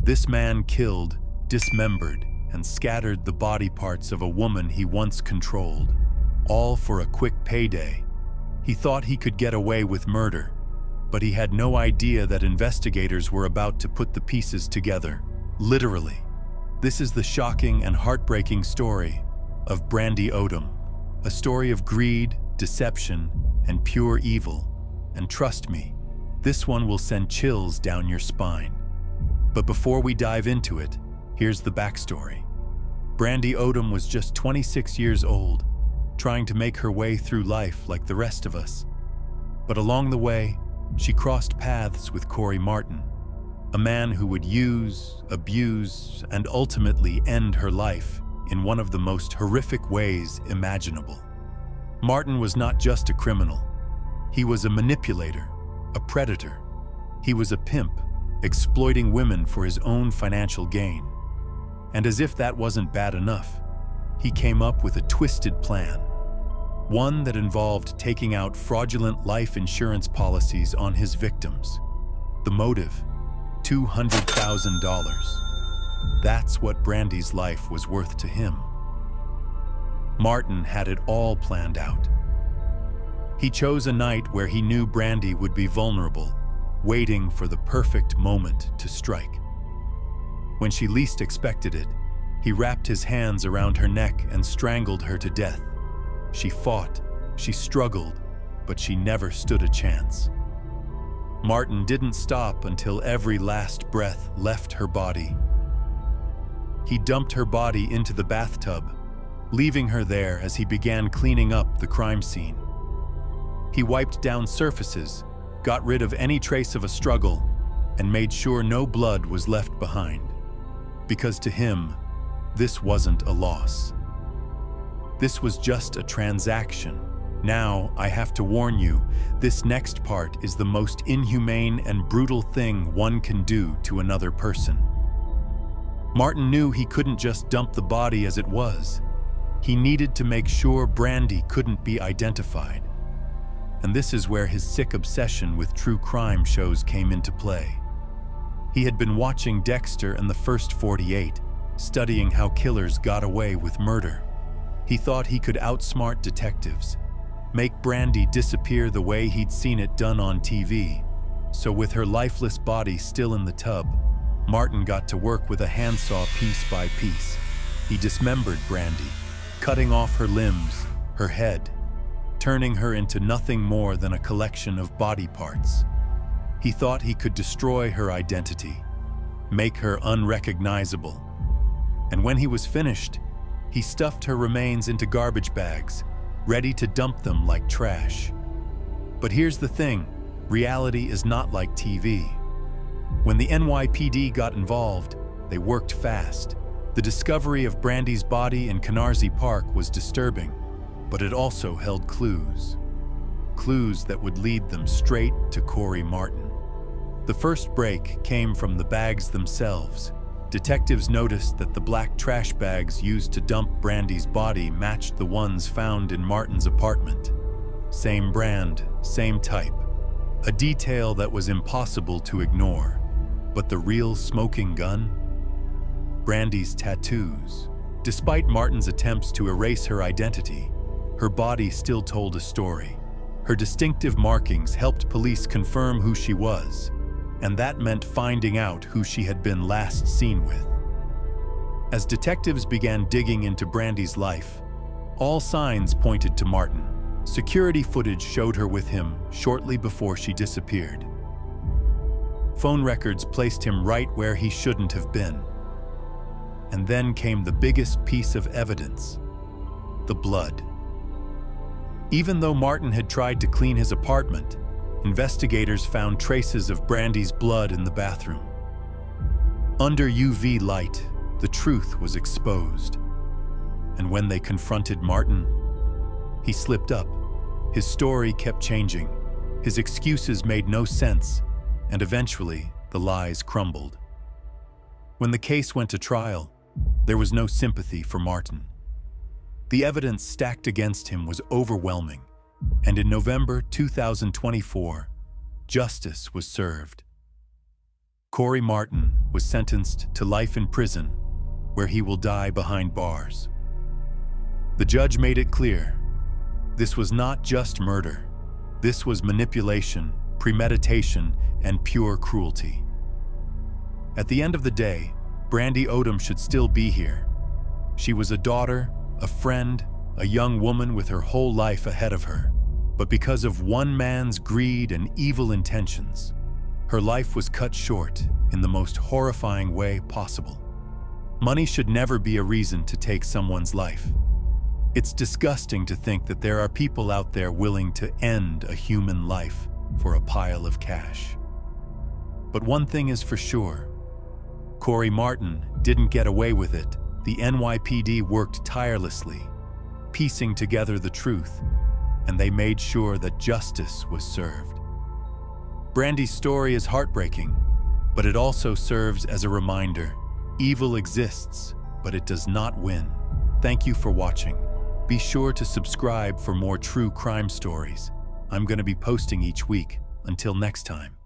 This man killed, dismembered, and scattered the body parts of a woman he once controlled, all for a quick payday. He thought he could get away with murder, but he had no idea that investigators were about to put the pieces together, literally. This is the shocking and heartbreaking story of Brandy Odom, a story of greed, deception, and pure evil. And trust me, this one will send chills down your spine. But before we dive into it, here's the backstory. Brandy Odom was just 26 years old, trying to make her way through life like the rest of us. But along the way, she crossed paths with Corey Martin, a man who would use, abuse, and ultimately end her life in one of the most horrific ways imaginable. Martin was not just a criminal. He was a manipulator, a predator. He was a pimp, exploiting women for his own financial gain. And as if that wasn't bad enough, he came up with a twisted plan. One that involved taking out fraudulent life insurance policies on his victims. The motive, $200,000. That's what Brandy's life was worth to him. Martin had it all planned out. He chose a night where he knew Brandy would be vulnerable, waiting for the perfect moment to strike. When she least expected it, he wrapped his hands around her neck and strangled her to death. She fought, she struggled, but she never stood a chance. Martin didn't stop until every last breath left her body. He dumped her body into the bathtub, leaving her there as he began cleaning up the crime scene. He wiped down surfaces, got rid of any trace of a struggle, and made sure no blood was left behind. Because to him, this wasn't a loss. This was just a transaction. Now, I have to warn you, this next part is the most inhumane and brutal thing one can do to another person. Martin knew he couldn't just dump the body as it was. He needed to make sure Brandy couldn't be identified. And this is where his sick obsession with true crime shows came into play. He had been watching Dexter and the First 48, studying how killers got away with murder. He thought he could outsmart detectives, make Brandy disappear the way he'd seen it done on TV. So with her lifeless body still in the tub, Martin got to work with a handsaw piece by piece. He dismembered Brandy, cutting off her limbs, her head, turning her into nothing more than a collection of body parts. He thought he could destroy her identity, make her unrecognizable. And when he was finished, he stuffed her remains into garbage bags, ready to dump them like trash. But here's the thing, reality is not like TV. When the NYPD got involved, they worked fast. The discovery of Brandy's body in Canarsie Park was disturbing, but it also held clues. Clues that would lead them straight to Corey Martin. The first break came from the bags themselves. Detectives noticed that the black trash bags used to dump Brandy's body matched the ones found in Martin's apartment. Same brand, same type. A detail that was impossible to ignore. But the real smoking gun? Brandy's tattoos. Despite Martin's attempts to erase her identity, her body still told a story. Her distinctive markings helped police confirm who she was, and that meant finding out who she had been last seen with. As detectives began digging into Brandy's life, all signs pointed to Martin. Security footage showed her with him shortly before she disappeared. Phone records placed him right where he shouldn't have been. And then came the biggest piece of evidence: the blood. Even though Martin had tried to clean his apartment, investigators found traces of Brandy's blood in the bathroom. Under UV light, the truth was exposed. And when they confronted Martin, he slipped up. His story kept changing. His excuses made no sense, and eventually the lies crumbled. When the case went to trial, there was no sympathy for Martin. The evidence stacked against him was overwhelming, and in November 2024, justice was served. Corey Martin was sentenced to life in prison, where he will die behind bars. The judge made it clear, this was not just murder. This was manipulation, premeditation, and pure cruelty. At the end of the day, Brandy Odom should still be here. She was a daughter, a friend, a young woman with her whole life ahead of her. But because of one man's greed and evil intentions, her life was cut short in the most horrifying way possible. Money should never be a reason to take someone's life. It's disgusting to think that there are people out there willing to end a human life for a pile of cash. But one thing is for sure, Corey Martin didn't get away with it. The NYPD worked tirelessly, piecing together the truth, and they made sure that justice was served. Brandy's story is heartbreaking, but it also serves as a reminder. Evil exists, but it does not win. Thank you for watching. Be sure to subscribe for more true crime stories. I'm going to be posting each week. Until next time.